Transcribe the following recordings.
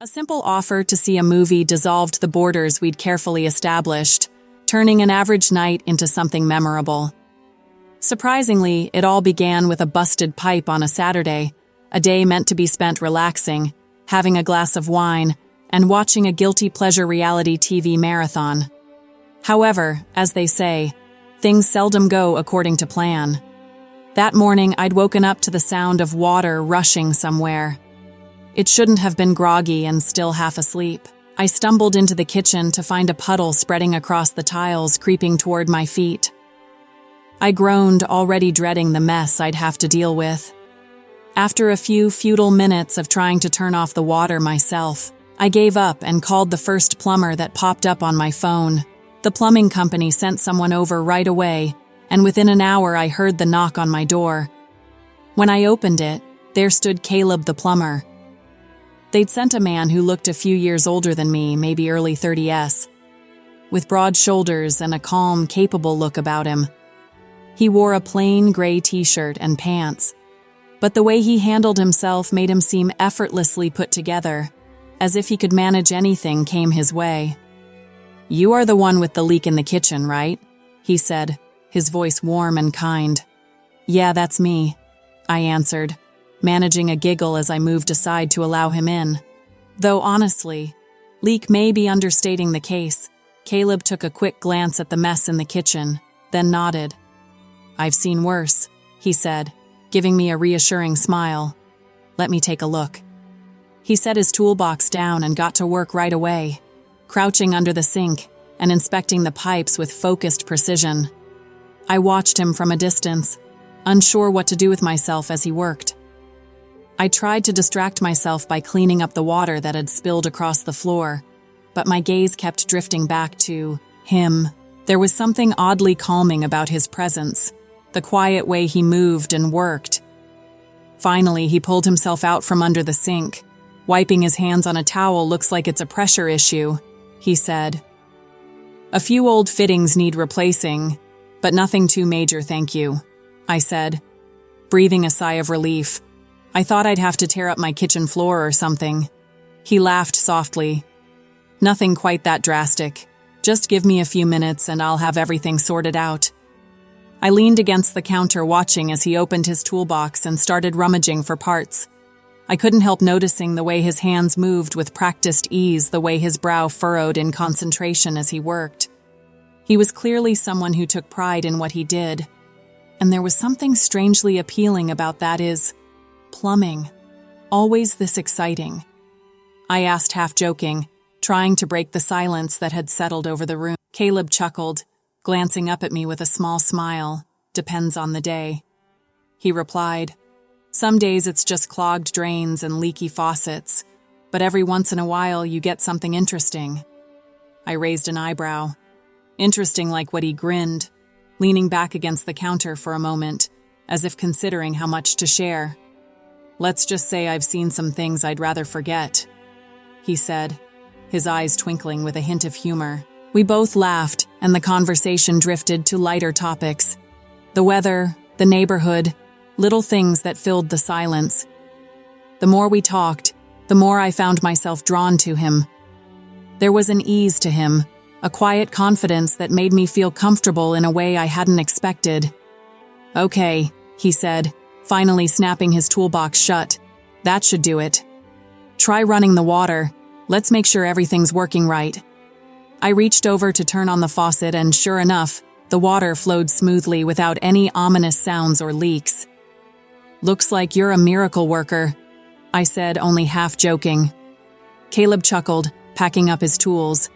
A simple offer to see a movie dissolved the borders we'd carefully established, turning an average night into something memorable. Surprisingly, it all began with a busted pipe on a Saturday, a day meant to be spent relaxing, having a glass of wine, and watching a guilty pleasure reality TV marathon. However, as they say, things seldom go according to plan. That morning, I'd woken up to the sound of water rushing somewhere. It shouldn't have been groggy and still half asleep. I stumbled into the kitchen to find a puddle spreading across the tiles, creeping toward my feet. I groaned, already dreading the mess I'd have to deal with. After a few futile minutes of trying to turn off the water myself, I gave up and called the first plumber that popped up on my phone. The plumbing company sent someone over right away, and within an hour I heard the knock on my door. When I opened it, there stood Caleb the plumber. They'd sent a man who looked a few years older than me, maybe early 30s, with broad shoulders and a calm, capable look about him. He wore a plain gray t-shirt and pants, but the way he handled himself made him seem effortlessly put together, as if he could manage anything came his way. "You are the one with the leak in the kitchen, right?" he said, his voice warm and kind. "Yeah, that's me," I answered, managing a giggle as I moved aside to allow him in. Though honestly, leak may be understating the case. Caleb took a quick glance at the mess in the kitchen, then nodded. "I've seen worse," he said, giving me a reassuring smile. "Let me take a look." He set his toolbox down and got to work right away, crouching under the sink and inspecting the pipes with focused precision. I watched him from a distance, unsure what to do with myself as he worked. I tried to distract myself by cleaning up the water that had spilled across the floor, but my gaze kept drifting back to him. There was something oddly calming about his presence, the quiet way he moved and worked. Finally, he pulled himself out from under the sink. "Wiping his hands on a towel looks like it's a pressure issue," he said. "A few old fittings need replacing, but nothing too major, thank you," I said, breathing a sigh of relief. I thought I'd have to tear up my kitchen floor or something. He laughed softly. "Nothing quite that drastic. Just give me a few minutes and I'll have everything sorted out." I leaned against the counter watching as he opened his toolbox and started rummaging for parts. I couldn't help noticing the way his hands moved with practiced ease, the way his brow furrowed in concentration as he worked. He was clearly someone who took pride in what he did, and there was something strangely appealing about that. Is plumbing always this exciting? I asked, half joking, trying to break the silence that had settled over the room. Caleb chuckled, glancing up at me with a small smile. "Depends on the day," he replied. "Some days it's just clogged drains and leaky faucets, but every once in a while you get something interesting." I raised an eyebrow. Interesting, like what? He grinned, leaning back against the counter for a moment, as if considering how much to share. "Let's just say I've seen some things I'd rather forget," he said, his eyes twinkling with a hint of humor. We both laughed, and the conversation drifted to lighter topics. The weather, the neighborhood, little things that filled the silence. The more we talked, the more I found myself drawn to him. There was an ease to him, a quiet confidence that made me feel comfortable in a way I hadn't expected. "Okay," he said, finally snapping his toolbox shut. "That should do it. Try running the water. Let's make sure everything's working right." I reached over to turn on the faucet and sure enough, the water flowed smoothly without any ominous sounds or leaks. "Looks like you're a miracle worker," I said, only half joking. Caleb chuckled, packing up his tools.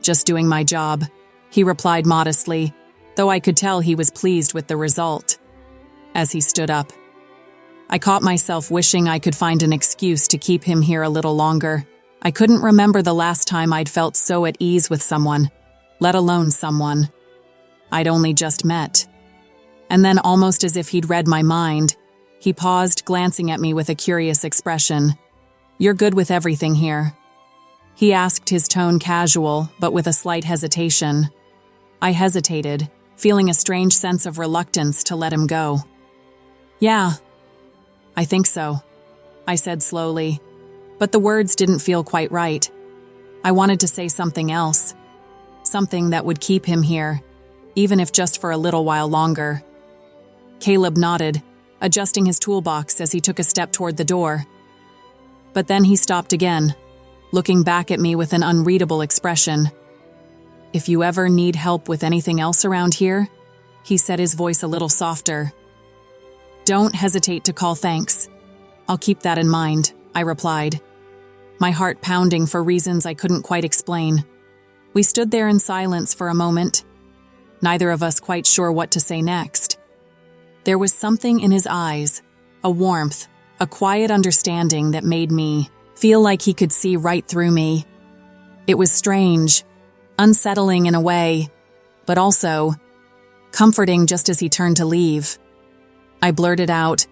"Just doing my job," he replied modestly, though I could tell he was pleased with the result. As he stood up, I caught myself wishing I could find an excuse to keep him here a little longer. I couldn't remember the last time I'd felt so at ease with someone, let alone someone I'd only just met. And then, almost as if he'd read my mind, he paused, glancing at me with a curious expression. "You're good with everything here?" He asked, his tone casual, but with a slight hesitation. I hesitated, feeling a strange sense of reluctance to let him go. "Yeah, I think so," I said slowly. But the words didn't feel quite right. I wanted to say something else. Something that would keep him here, even if just for a little while longer. Caleb nodded, adjusting his toolbox as he took a step toward the door. But then he stopped again, looking back at me with an unreadable expression. "If you ever need help with anything else around here," he said, his voice a little softer, "don't hesitate to call. Thanks. I'll keep that in mind," I replied, my heart pounding for reasons I couldn't quite explain. We stood there in silence for a moment, neither of us quite sure what to say next. There was something in his eyes, a warmth, a quiet understanding that made me feel like he could see right through me. It was strange, unsettling in a way, but also comforting just as he turned to leave. I blurted out,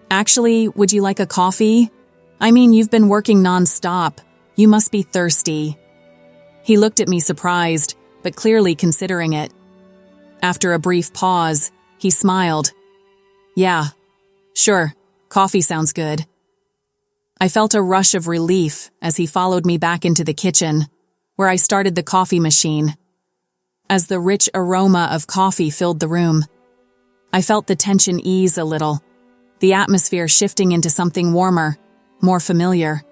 "Actually, would you like a coffee? I mean, you've been working non-stop. You must be thirsty." He looked at me surprised, but clearly considering it. After a brief pause, he smiled. "Yeah, sure, coffee sounds good." I felt a rush of relief as he followed me back into the kitchen, where I started the coffee machine. As the rich aroma of coffee filled the room, I felt the tension ease a little, the atmosphere shifting into something warmer, more familiar.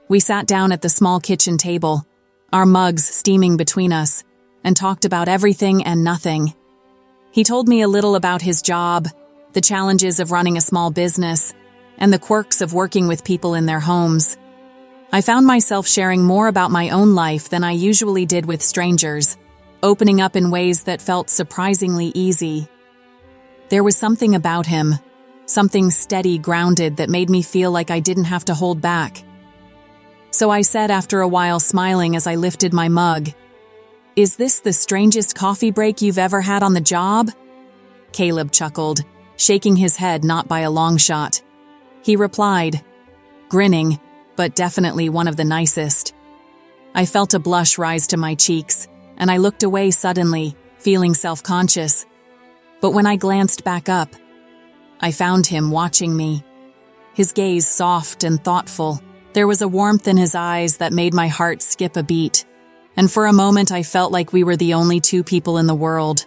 We sat down at the small kitchen table, our mugs steaming between us, and talked about everything and nothing. He told me a little about his job, the challenges of running a small business, and the quirks of working with people in their homes. I found myself sharing more about my own life than I usually did with strangers, opening up in ways that felt surprisingly easy. There was something about him, something steady, grounded, that made me feel like I didn't have to hold back. So I said after a while, smiling as I lifted my mug, "Is this the strangest coffee break you've ever had on the job?" Caleb chuckled, shaking his head not by a long shot. He replied, grinning, but definitely one of the nicest. I felt a blush rise to my cheeks, and I looked away suddenly, feeling self-conscious. But when I glanced back up, I found him watching me. His gaze soft and thoughtful. There was a warmth in his eyes that made my heart skip a beat, and for a moment I felt like we were the only two people in the world.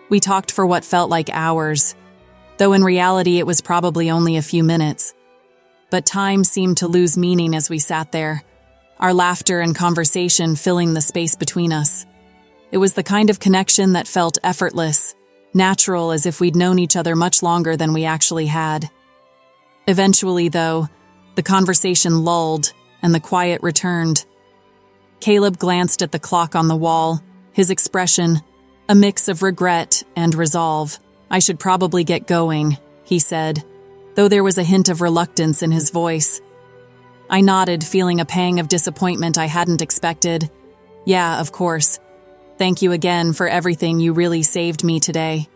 We talked for what felt like hours, though in reality it was probably only a few minutes. But time seemed to lose meaning as we sat there, our laughter and conversation filling the space between us. It was the kind of connection that felt effortless, natural, as if we'd known each other much longer than we actually had. Eventually, though, the conversation lulled and the quiet returned. Caleb glanced at the clock on the wall, his expression a mix of regret and resolve. "I should probably get going," he said, though there was a hint of reluctance in his voice. I nodded, feeling a pang of disappointment I hadn't expected. "Yeah, of course. Thank you again for everything. You really saved me today."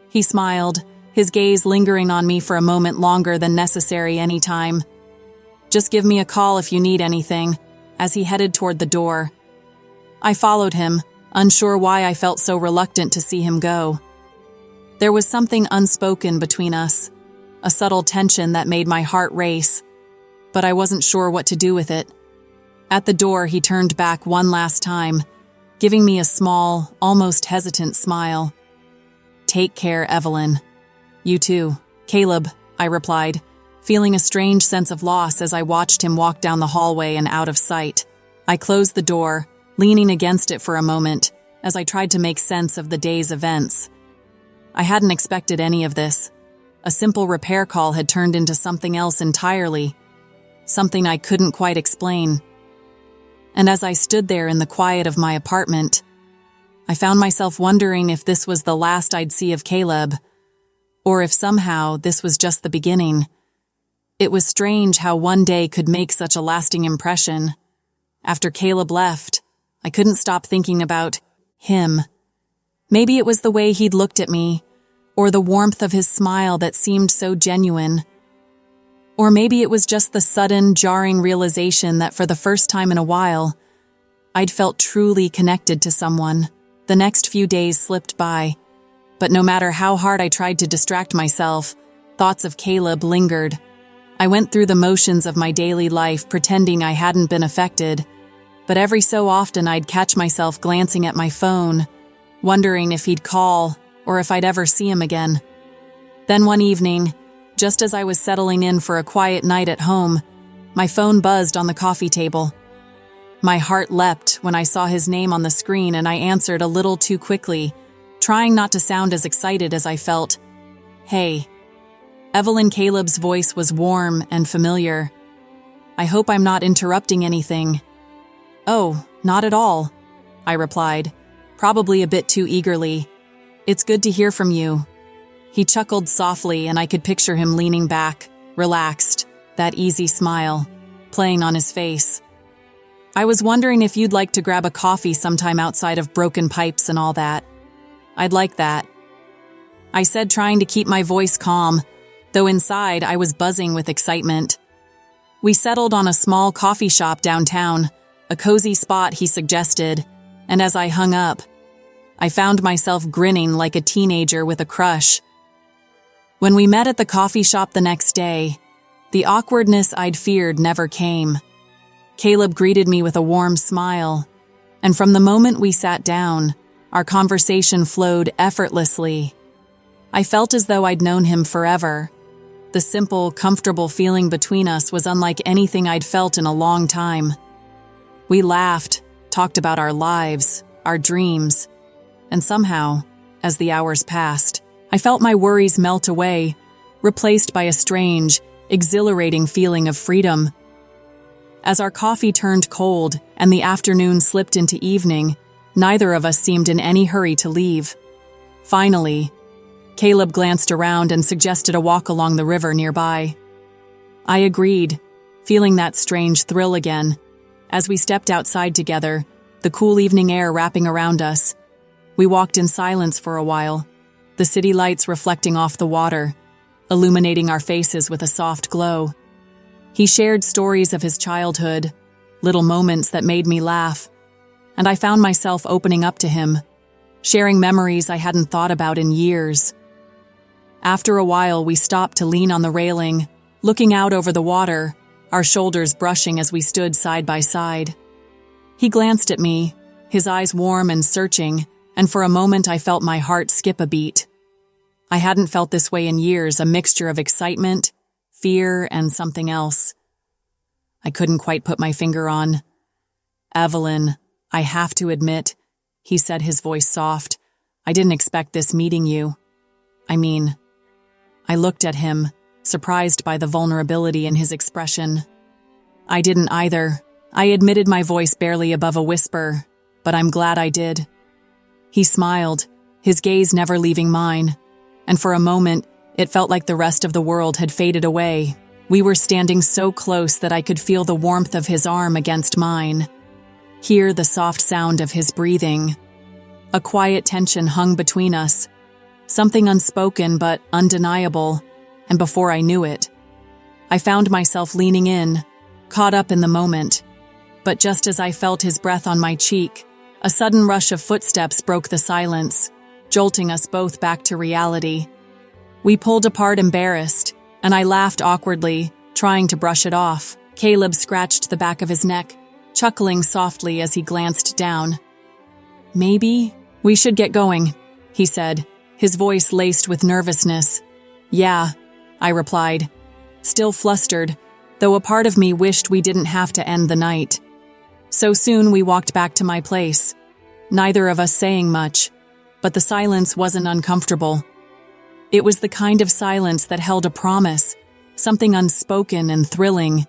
He smiled, his gaze lingering on me for a moment longer than necessary any time. "Just give me a call if you need anything," as he headed toward the door. I followed him, unsure why I felt so reluctant to see him go. There was something unspoken between us, a subtle tension that made my heart race, but I wasn't sure what to do with it. At the door, he turned back one last time, giving me a small, almost hesitant smile. "Take care, Evelyn." "You too, Caleb," I replied, feeling a strange sense of loss as I watched him walk down the hallway and out of sight. I closed the door, leaning against it for a moment, as I tried to make sense of the day's events. I hadn't expected any of this. A simple repair call had turned into something else entirely, something I couldn't quite explain. And as I stood there in the quiet of my apartment, I found myself wondering if this was the last I'd see of Caleb, or if somehow this was just the beginning. It was strange how one day could make such a lasting impression. After Caleb left, I couldn't stop thinking about him. Maybe it was the way he'd looked at me, or the warmth of his smile that seemed so genuine. Or maybe it was just the sudden, jarring realization that for the first time in a while, I'd felt truly connected to someone. The next few days slipped by, but no matter how hard I tried to distract myself, thoughts of Caleb lingered. I went through the motions of my daily life pretending I hadn't been affected, but every so often I'd catch myself glancing at my phone, wondering if he'd call or if I'd ever see him again. Then one evening, just as I was settling in for a quiet night at home, my phone buzzed on the coffee table. My heart leapt when I saw his name on the screen and I answered a little too quickly, trying not to sound as excited as I felt. "Hey." Evelyn Caleb's voice was warm and familiar. "I hope I'm not interrupting anything." "Oh, not at all," I replied, probably a bit too eagerly. "It's good to hear from you." He chuckled softly and I could picture him leaning back, relaxed, that easy smile, playing on his face. "I was wondering if you'd like to grab a coffee sometime outside of broken pipes and all that." "I'd like that," I said, trying to keep my voice calm, though inside I was buzzing with excitement. We settled on a small coffee shop downtown, a cozy spot he suggested, and as I hung up, I found myself grinning like a teenager with a crush. When we met at the coffee shop the next day, the awkwardness I'd feared never came. Caleb greeted me with a warm smile, and from the moment we sat down, our conversation flowed effortlessly. I felt as though I'd known him forever. The simple, comfortable feeling between us was unlike anything I'd felt in a long time. We laughed, talked about our lives, our dreams, and somehow, as the hours passed, I felt my worries melt away, replaced by a strange, exhilarating feeling of freedom. As our coffee turned cold and the afternoon slipped into evening, neither of us seemed in any hurry to leave. Finally, Caleb glanced around and suggested a walk along the river nearby. I agreed, feeling that strange thrill again. As we stepped outside together, the cool evening air wrapping around us, we walked in silence for a while, the city lights reflecting off the water, illuminating our faces with a soft glow. He shared stories of his childhood, little moments that made me laugh, and I found myself opening up to him, sharing memories I hadn't thought about in years. After a while, we stopped to lean on the railing, looking out over the water, our shoulders brushing as we stood side by side. He glanced at me, his eyes warm and searching, and for a moment I felt my heart skip a beat. I hadn't felt this way in years, a mixture of excitement, fear, and something else I couldn't quite put my finger on. "Evelyn, I have to admit," he said, his voice soft, "I didn't expect this meeting you. I looked at him, surprised by the vulnerability in his expression. "I didn't either," I admitted, my voice barely above a whisper, "but I'm glad I did." He smiled, his gaze never leaving mine, and for a moment, it felt like the rest of the world had faded away. We were standing so close that I could feel the warmth of his arm against mine, hear the soft sound of his breathing. A quiet tension hung between us, something unspoken but undeniable, and before I knew it, I found myself leaning in, caught up in the moment. But just as I felt his breath on my cheek, a sudden rush of footsteps broke the silence, jolting us both back to reality. We pulled apart embarrassed, and I laughed awkwardly, trying to brush it off. Caleb scratched the back of his neck, chuckling softly as he glanced down. "Maybe we should get going," he said, his voice laced with nervousness. "Yeah," I replied, still flustered, though a part of me wished we didn't have to end the night. So soon we walked back to my place, neither of us saying much, but the silence wasn't uncomfortable. It was the kind of silence that held a promise, something unspoken and thrilling.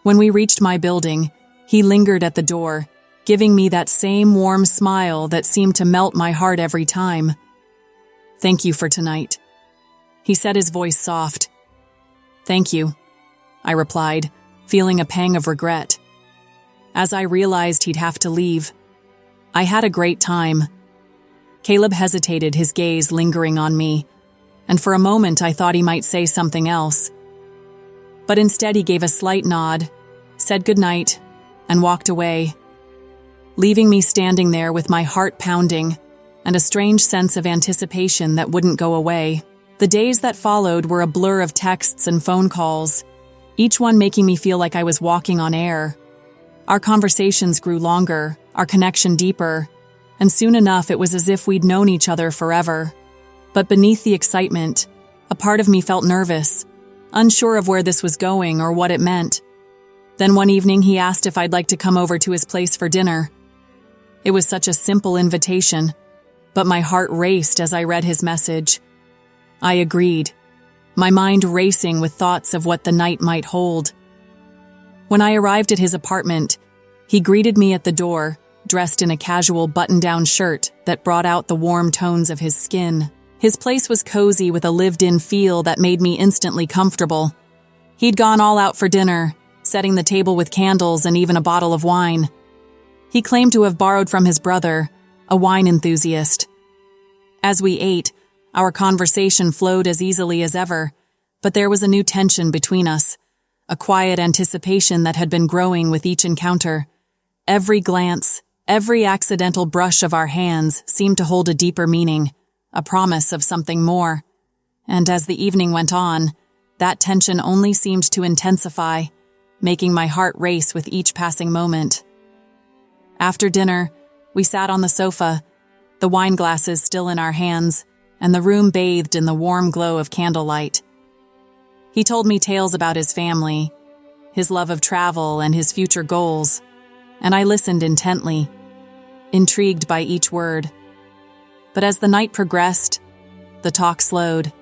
When we reached my building, he lingered at the door, giving me that same warm smile that seemed to melt my heart every time. "Thank you for tonight," he said, his voice soft. "Thank you," I replied, feeling a pang of regret. As I realized he'd have to leave, I had a great time. Caleb hesitated, his gaze lingering on me, and for a moment I thought he might say something else. But instead he gave a slight nod, said goodnight, and walked away, leaving me standing there with my heart pounding and a strange sense of anticipation that wouldn't go away. The days that followed were a blur of texts and phone calls, each one making me feel like I was walking on air. Our conversations grew longer, our connection deeper, and soon enough it was as if we'd known each other forever. But beneath the excitement, a part of me felt nervous, unsure of where this was going or what it meant. Then one evening he asked if I'd like to come over to his place for dinner. It was such a simple invitation, but my heart raced as I read his message. I agreed, my mind racing with thoughts of what the night might hold. When I arrived at his apartment, he greeted me at the door, dressed in a casual button-down shirt that brought out the warm tones of his skin. His place was cozy with a lived-in feel that made me instantly comfortable. He'd gone all out for dinner, setting the table with candles and even a bottle of wine. He claimed to have borrowed from his brother, a wine enthusiast. As we ate, our conversation flowed as easily as ever, but there was a new tension between us, a quiet anticipation that had been growing with each encounter. Every glance, every accidental brush of our hands seemed to hold a deeper meaning, a promise of something more. And as the evening went on, that tension only seemed to intensify, making my heart race with each passing moment. After dinner, we sat on the sofa, the wine glasses still in our hands, and the room bathed in the warm glow of candlelight. He told me tales about his family, his love of travel, and his future goals, and I listened intently, intrigued by each word. But as the night progressed, the talk slowed,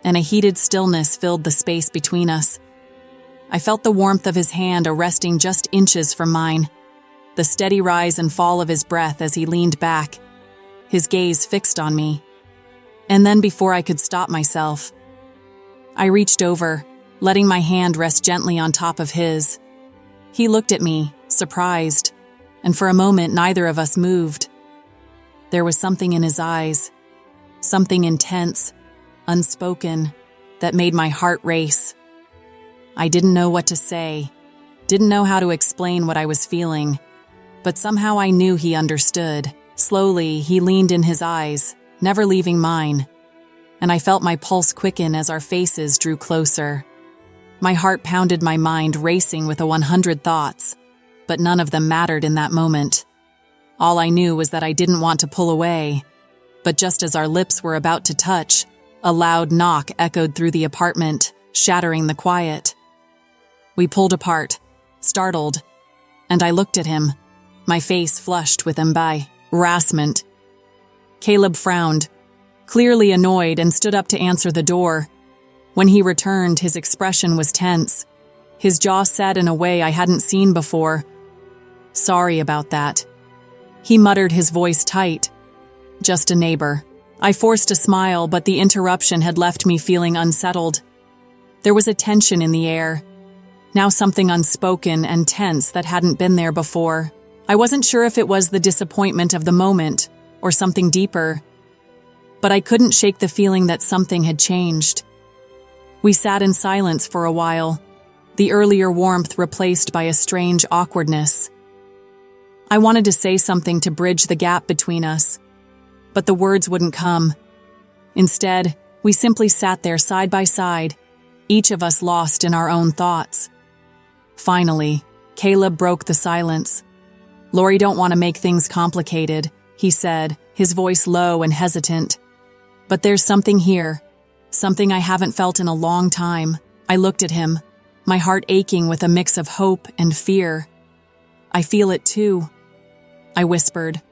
and a heated stillness filled the space between us. I felt the warmth of his hand resting just inches from mine, the steady rise and fall of his breath as he leaned back, his gaze fixed on me. And then before I could stop myself, I reached over, letting my hand rest gently on top of his. He looked at me, surprised, and for a moment neither of us moved. There was something in his eyes, something intense, unspoken, that made my heart race. I didn't know what to say, didn't know how to explain what I was feeling, but somehow I knew he understood. Slowly, he leaned in his eyes, never leaving mine, and I felt my pulse quicken as our faces drew closer. My heart pounded, my mind racing with 100 thoughts, but none of them mattered in that moment. All I knew was that I didn't want to pull away, but just as our lips were about to touch, a loud knock echoed through the apartment, shattering the quiet. We pulled apart, startled, and I looked at him, my face flushed with embarrassment. Caleb frowned, clearly annoyed, and stood up to answer the door. When he returned, his expression was tense, his jaw set in a way I hadn't seen before. "Sorry about that," he muttered, his voice tight. "Just a neighbor." I forced a smile, but the interruption had left me feeling unsettled. There was a tension in the air, now something unspoken and tense that hadn't been there before. I wasn't sure if it was the disappointment of the moment or something deeper, but I couldn't shake the feeling that something had changed. We sat in silence for a while, the earlier warmth replaced by a strange awkwardness. I wanted to say something to bridge the gap between us, but the words wouldn't come. Instead, we simply sat there side by side, each of us lost in our own thoughts. Finally, Caleb broke the silence. "Lori, don't want to make things complicated," he said, his voice low and hesitant. "But there's something here, something I haven't felt in a long time." I looked at him, my heart aching with a mix of hope and fear. "I feel it too," I whispered.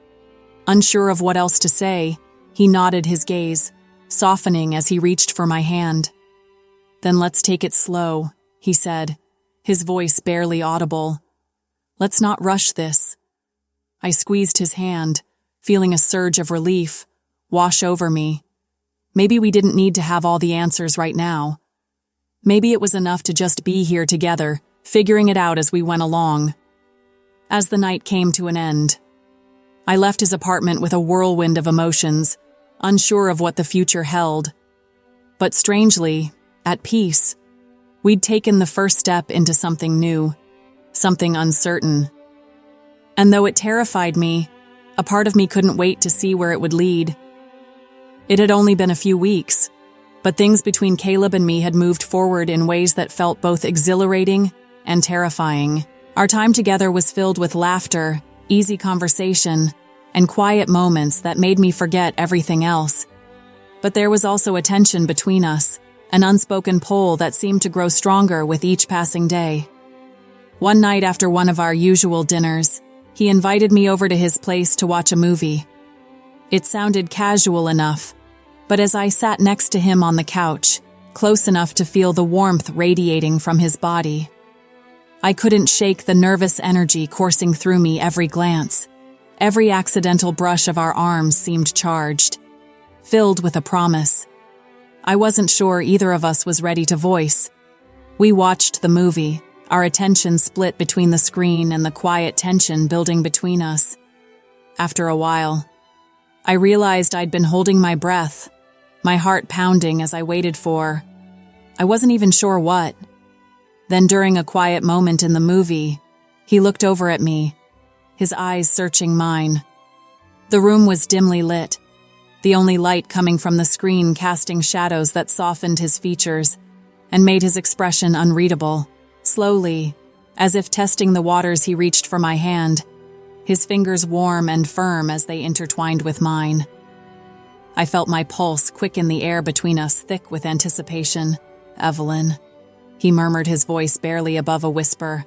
Unsure of what else to say, he nodded, his gaze softening as he reached for my hand. "Then let's take it slow," he said, his voice barely audible. "Let's not rush this." I squeezed his hand, feeling a surge of relief wash over me. Maybe we didn't need to have all the answers right now. Maybe it was enough to just be here together, figuring it out as we went along. As the night came to an end, I left his apartment with a whirlwind of emotions, unsure of what the future held. But strangely, at peace. We'd taken the first step into something new, something uncertain. And though it terrified me, a part of me couldn't wait to see where it would lead. It had only been a few weeks, But things between Caleb and me had moved forward in ways that felt both exhilarating and terrifying. Our time together was filled with laughter, easy conversation, and quiet moments that made me forget everything else. But there was also a tension between us, an unspoken pull that seemed to grow stronger with each passing day. One night after one of our usual dinners, he invited me over to his place to watch a movie. It sounded casual enough, but as I sat next to him on the couch, close enough to feel the warmth radiating from his body, I couldn't shake the nervous energy coursing through me every glance. Every accidental brush of our arms seemed charged, filled with a promise. I wasn't sure either of us was ready to voice. We watched the movie, our attention split between the screen and the quiet tension building between us. After a while, I realized I'd been holding my breath, my heart pounding as I waited for, I wasn't even sure what. Then during a quiet moment in the movie, he looked over at me, his eyes searching mine. The room was dimly lit, the only light coming from the screen casting shadows that softened his features and made his expression unreadable. Slowly, as if testing the waters, he reached for my hand, his fingers warm and firm as they intertwined with mine. I felt my pulse quicken the air between us, thick with anticipation. "Evelyn," he murmured, his voice barely above a whisper.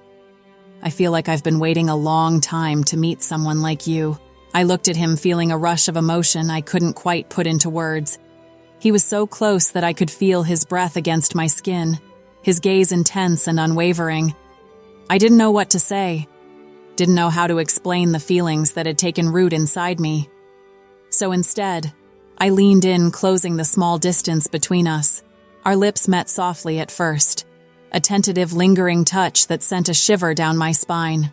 "I feel like I've been waiting a long time to meet someone like you." I looked at him, feeling a rush of emotion I couldn't quite put into words. He was so close that I could feel his breath against my skin, his gaze intense and unwavering. I didn't know what to say, didn't know how to explain the feelings that had taken root inside me. So instead, I leaned in, closing the small distance between us. Our lips met softly at first, a tentative, lingering touch that sent a shiver down my spine.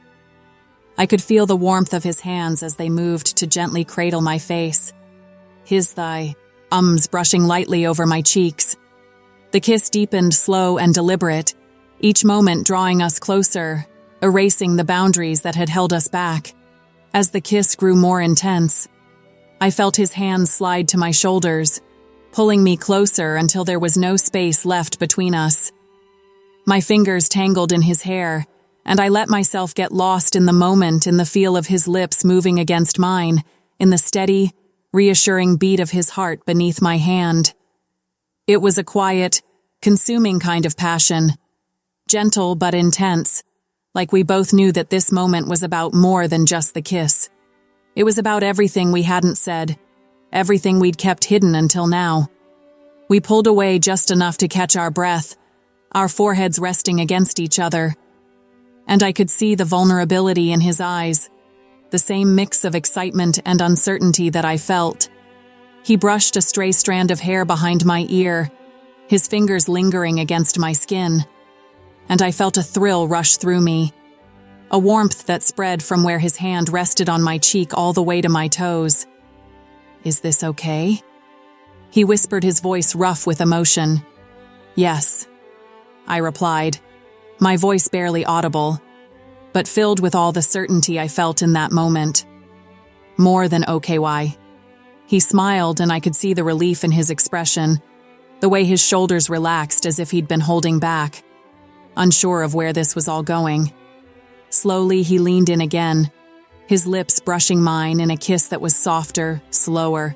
I could feel the warmth of his hands as they moved to gently cradle my face, his thigh, brushing lightly over my cheeks. The kiss deepened, slow and deliberate, each moment drawing us closer, erasing the boundaries that had held us back. As the kiss grew more intense, I felt his hands slide to my shoulders, pulling me closer until there was no space left between us. My fingers tangled in his hair, and I let myself get lost in the moment, in the feel of his lips moving against mine, in the steady, reassuring beat of his heart beneath my hand. It was a quiet, consuming kind of passion, gentle but intense, like we both knew that this moment was about more than just the kiss. It was about everything we hadn't said, everything we'd kept hidden until now. We pulled away just enough to catch our breath, our foreheads resting against each other. And I could see the vulnerability in his eyes, the same mix of excitement and uncertainty that I felt. He brushed a stray strand of hair behind my ear, his fingers lingering against my skin, and I felt a thrill rush through me, a warmth that spread from where his hand rested on my cheek all the way to my toes. "Is this okay?" He whispered, his voice rough with emotion. "Yes," I replied, my voice barely audible, but filled with all the certainty I felt in that moment. "More than okay, why?" He smiled, and I could see the relief in his expression, the way his shoulders relaxed as if he'd been holding back, unsure of where this was all going. Slowly, he leaned in again, his lips brushing mine in a kiss that was softer, slower,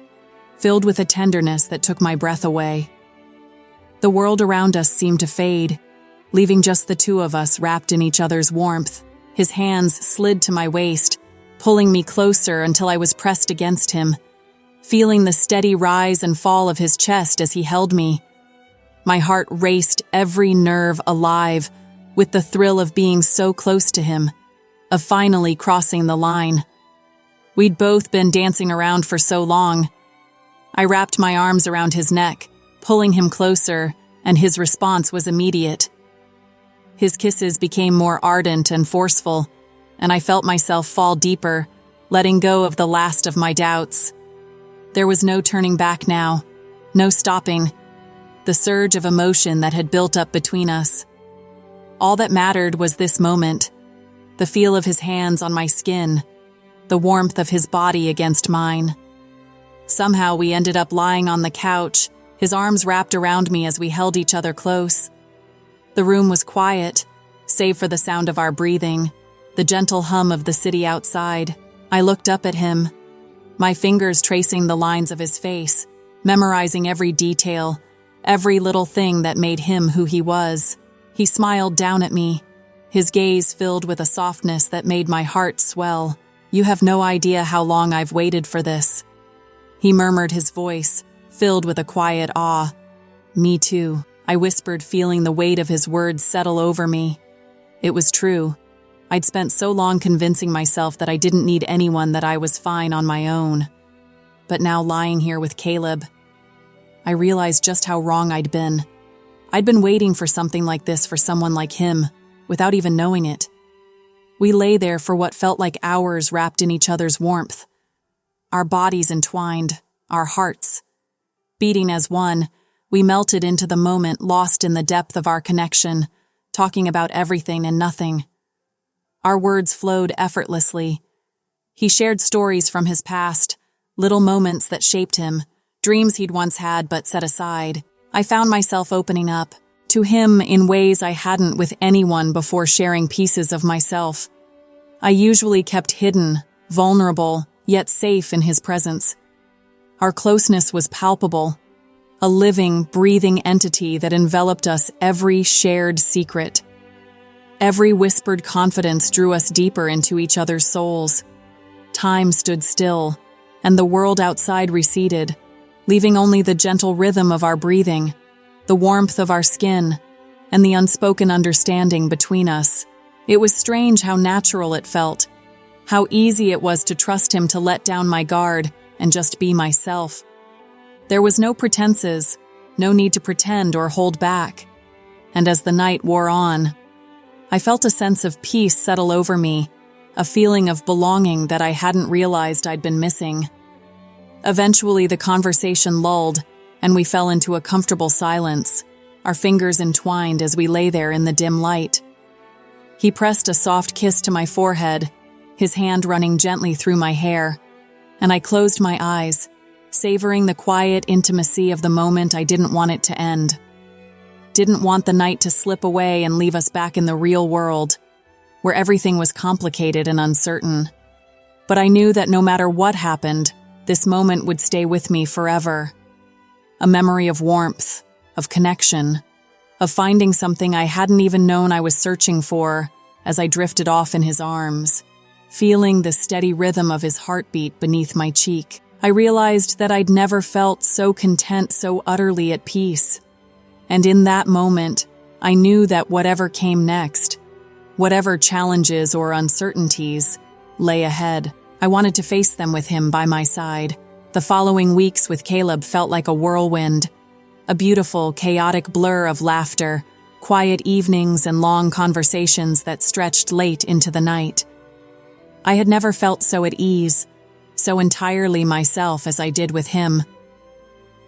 filled with a tenderness that took my breath away. The world around us seemed to fade, leaving just the two of us wrapped in each other's warmth. His hands slid to my waist, pulling me closer until I was pressed against him, feeling the steady rise and fall of his chest as he held me. My heart raced, every nerve alive, with the thrill of being so close to him, of finally crossing the line. We'd both been dancing around for so long. I wrapped my arms around his neck, pulling him closer, and his response was immediate. His kisses became more ardent and forceful, and I felt myself fall deeper, letting go of the last of my doubts. There was no turning back now, no stopping the surge of emotion that had built up between us. All that mattered was this moment, the feel of his hands on my skin, the warmth of his body against mine. Somehow we ended up lying on the couch, his arms wrapped around me as we held each other close. The room was quiet, save for the sound of our breathing, the gentle hum of the city outside. I looked up at him, my fingers tracing the lines of his face, memorizing every detail, every little thing that made him who he was. He smiled down at me, his gaze filled with a softness that made my heart swell. "You have no idea how long I've waited for this," he murmured, his voice filled with a quiet awe. "Me too," I whispered, feeling the weight of his words settle over me. It was true. I'd spent so long convincing myself that I didn't need anyone, that I was fine on my own. But now, lying here with Caleb, I realized just how wrong I'd been. I'd been waiting for something like this, for someone like him, without even knowing it. We lay there for what felt like hours, wrapped in each other's warmth. Our bodies entwined, our hearts beating as one. We melted into the moment, lost in the depth of our connection, talking about everything and nothing. Our words flowed effortlessly. He shared stories from his past, little moments that shaped him, dreams he'd once had but set aside. I found myself opening up to him in ways I hadn't with anyone before, sharing pieces of myself I usually kept hidden, vulnerable, yet safe in his presence. Our closeness was palpable, a living, breathing entity that enveloped us, every shared secret. Every whispered confidence drew us deeper into each other's souls. Time stood still, and the world outside receded, leaving only the gentle rhythm of our breathing, the warmth of our skin, and the unspoken understanding between us. It was strange how natural it felt, how easy it was to trust him, to let down my guard and just be myself. There was no pretenses, no need to pretend or hold back. And as the night wore on, I felt a sense of peace settle over me, a feeling of belonging that I hadn't realized I'd been missing. Eventually, the conversation lulled, and we fell into a comfortable silence, our fingers entwined as we lay there in the dim light. He pressed a soft kiss to my forehead, his hand running gently through my hair, and I closed my eyes, savoring the quiet intimacy of the moment. I didn't want it to end. Didn't want the night to slip away and leave us back in the real world, where everything was complicated and uncertain. But I knew that no matter what happened, this moment would stay with me forever. A memory of warmth, of connection, of finding something I hadn't even known I was searching for as I drifted off in his arms. Feeling the steady rhythm of his heartbeat beneath my cheek, I realized that I'd never felt so content, so utterly at peace. And in that moment, I knew that whatever came next, whatever challenges or uncertainties lay ahead, I wanted to face them with him by my side. The following weeks with Caleb felt like a whirlwind, a beautiful, chaotic blur of laughter, quiet evenings and long conversations that stretched late into the night. I had never felt so at ease, so entirely myself as I did with him.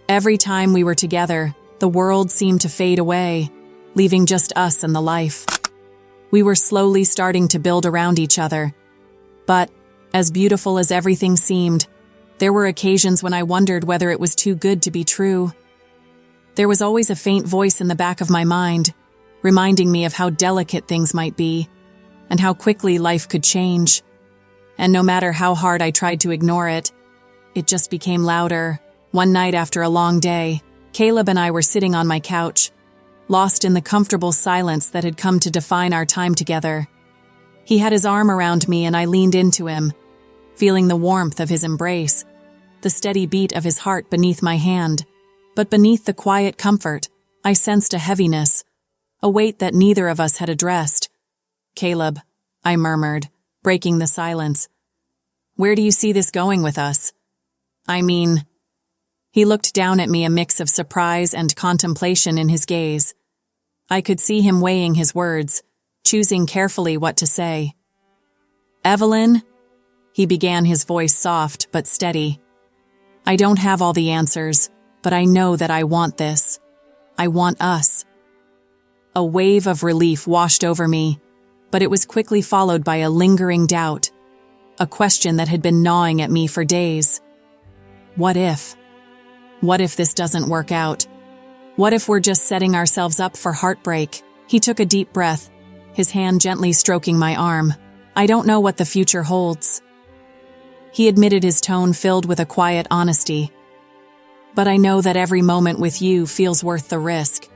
Every time we were together, the world seemed to fade away, leaving just us and the life. We were slowly starting to build around each other. But, as beautiful as everything seemed, there were occasions when I wondered whether it was too good to be true. There was always a faint voice in the back of my mind, reminding me of how delicate things might be, and how quickly life could change. And no matter how hard I tried to ignore it, it just became louder. One night after a long day, Caleb and I were sitting on my couch, lost in the comfortable silence that had come to define our time together. He had his arm around me and I leaned into him, feeling the warmth of his embrace, the steady beat of his heart beneath my hand. But beneath the quiet comfort, I sensed a heaviness, a weight that neither of us had addressed. "Caleb," I murmured, breaking the silence. "Where do you see this going with us? I mean..." He looked down at me, a mix of surprise and contemplation in his gaze. I could see him weighing his words, choosing carefully what to say. "Evelyn," he began, his voice soft but steady. "I don't have all the answers, but I know that I want this. I want us." A wave of relief washed over me, but it was quickly followed by a lingering doubt, a question that had been gnawing at me for days. What if? What if this doesn't work out? What if we're just setting ourselves up for heartbreak? He took a deep breath, his hand gently stroking my arm. I don't know what the future holds. He admitted, his tone filled with a quiet honesty. But I know that every moment with you feels worth the risk.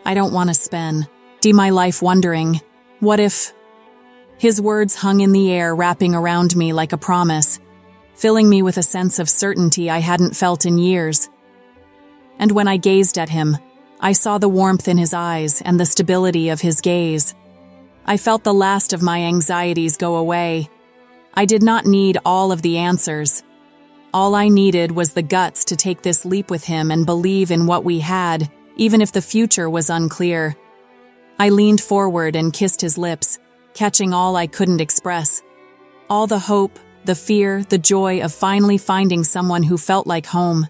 I don't want to spend my life wondering, what if? His words hung in the air, wrapping around me like a promise, filling me with a sense of certainty I hadn't felt in years. And when I gazed at him, I saw the warmth in his eyes and the stability of his gaze. I felt the last of my anxieties go away. I did not need all of the answers. All I needed was the guts to take this leap with him and believe in what we had, even if the future was unclear. I leaned forward and kissed his lips, catching all I couldn't express. All the hope, the fear, the joy of finally finding someone who felt like home.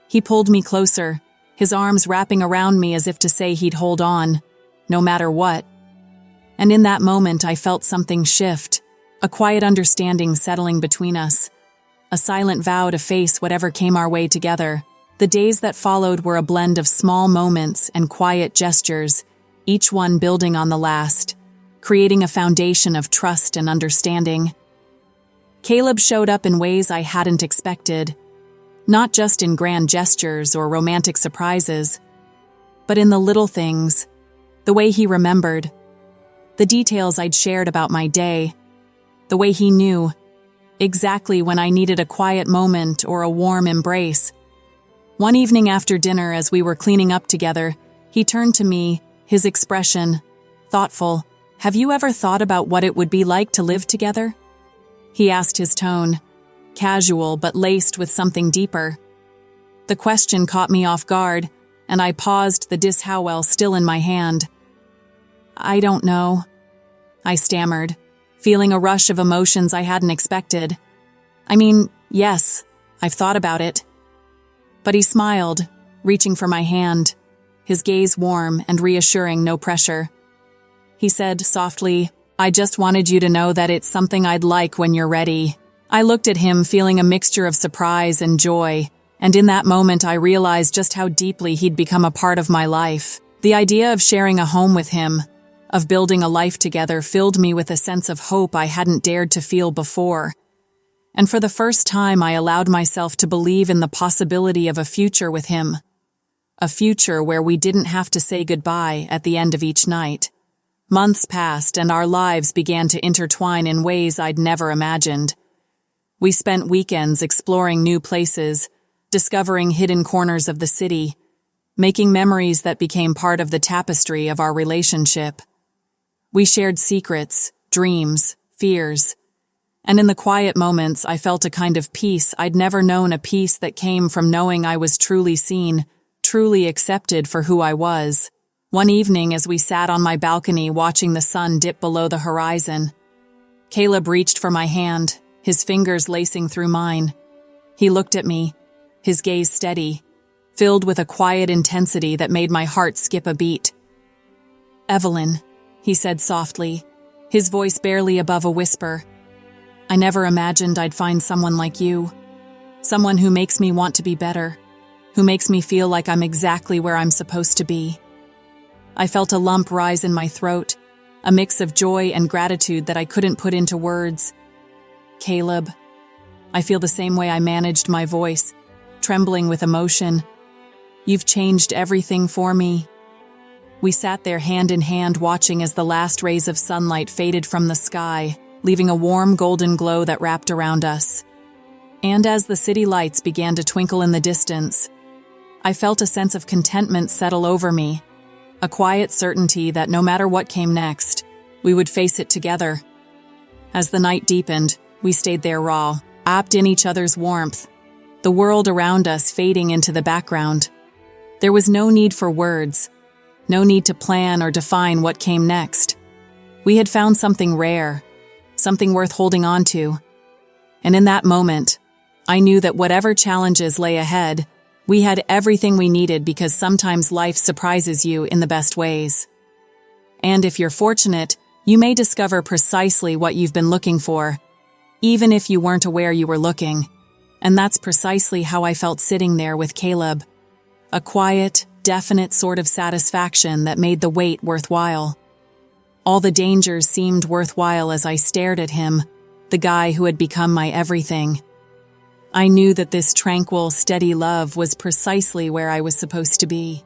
He pulled me closer, his arms wrapping around me as if to say he'd hold on, no matter what. And in that moment I felt something shift, a quiet understanding settling between us, a silent vow to face whatever came our way together. The days that followed were a blend of small moments and quiet gestures, each one building on the last, creating a foundation of trust and understanding. Caleb showed up in ways I hadn't expected, not just in grand gestures or romantic surprises, but in the little things, the way he remembered, the details I'd shared about my day, the way he knew exactly when I needed a quiet moment or a warm embrace. One evening after dinner, as we were cleaning up together, he turned to me, his expression thoughtful. Have you ever thought about what it would be like to live together? He asked, his tone casual but laced with something deeper. The question caught me off guard, and I paused, the dishowel still in my hand. I don't know, I stammered, feeling a rush of emotions I hadn't expected. I mean, yes, I've thought about it. But he smiled, reaching for my hand, his gaze warm and reassuring, no pressure. He said softly, I just wanted you to know that it's something I'd like when you're ready. I looked at him, feeling a mixture of surprise and joy, and in that moment I realized just how deeply he'd become a part of my life. The idea of sharing a home with him, of building a life together, filled me with a sense of hope I hadn't dared to feel before. And for the first time I allowed myself to believe in the possibility of a future with him. A future where we didn't have to say goodbye at the end of each night. Months passed and our lives began to intertwine in ways I'd never imagined. We spent weekends exploring new places, discovering hidden corners of the city, making memories that became part of the tapestry of our relationship. We shared secrets, dreams, fears, and in the quiet moments I felt a kind of peace I'd never known, a peace that came from knowing I was truly seen, truly accepted for who I was. One evening, as we sat on my balcony watching the sun dip below the horizon, Caleb reached for my hand, his fingers lacing through mine. He looked at me, his gaze steady, filled with a quiet intensity that made my heart skip a beat. Evelyn, he said softly, his voice barely above a whisper. I never imagined I'd find someone like you. Someone who makes me want to be better, who makes me feel like I'm exactly where I'm supposed to be. I felt a lump rise in my throat, a mix of joy and gratitude that I couldn't put into words. Caleb, I feel the same way. I managed my voice, trembling with emotion. You've changed everything for me. We sat there hand in hand, watching as the last rays of sunlight faded from the sky, leaving a warm golden glow that wrapped around us. And as the city lights began to twinkle in the distance, I felt a sense of contentment settle over me, a quiet certainty that no matter what came next, we would face it together. As the night deepened, we stayed there raw, wrapped in each other's warmth, the world around us fading into the background. There was no need for words, no need to plan or define what came next. We had found something rare, something worth holding on to. And in that moment, I knew that whatever challenges lay ahead, we had everything we needed, because sometimes life surprises you in the best ways. And if you're fortunate, you may discover precisely what you've been looking for, even if you weren't aware you were looking. And that's precisely how I felt sitting there with Caleb. A quiet, definite sort of satisfaction that made the wait worthwhile. All the dangers seemed worthwhile as I stared at him, the guy who had become my everything. I knew that this tranquil, steady love was precisely where I was supposed to be.